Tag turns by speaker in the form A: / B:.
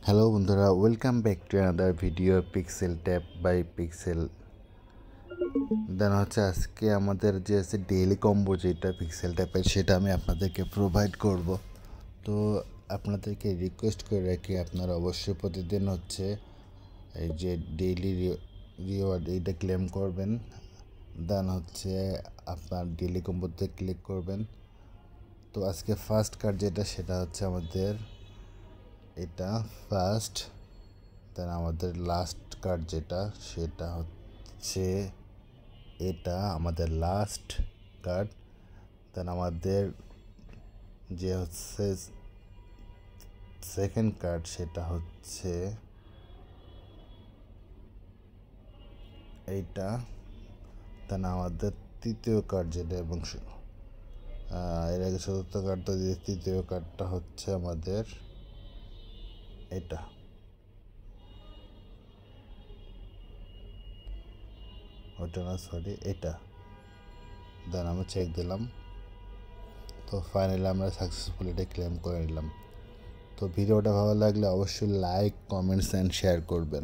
A: Hello বন্ধুরা, welcome back to another video pixel tap by pixel. Then আজকে আমাদের যে আছে ডেইলি কম্বো যেটা পিক্সেল ট্যাপের, সেটা আমি আপনাদেরকে প্রোভাইড করব। তো আপনাদেরকে রিকোয়েস্ট করে রাখি, আপনারা অবশ্যই প্রতিদিন এই যে ডেইলি রিওয়ার্ড এইটা ক্লেম করবেন। দেন আপনার ডেইলি কম্বোতে ক্লিক করবেন। তো আজকে ফার্স্ট কার্ড যেটা, সেটা আমাদের এটা ফার্স্ট। দেন আমাদের লাস্ট কার্ড যেটা, সেটা এটা আমাদের লাস্ট কার্ড। দেন আমাদের যে সেকেন্ড কার্ড, সেটা এইটা। দেন আমাদের তৃতীয় কার্ড যেটা, এবং এর আগে চতুর্থ কার্ডটা দিয়ে, তৃতীয় কার্ডটা আমাদের এটা। ওটা না, সরি, এটা। দেন আমি চেক দিলাম। তো ফাইনালি আমরা সাকসেসফুলি এটা ক্লেম করে নিলাম। তো ভিডিওটা ভালো লাগলে অবশ্যই লাইক, কমেন্টস অ্যান্ড শেয়ার করবেন।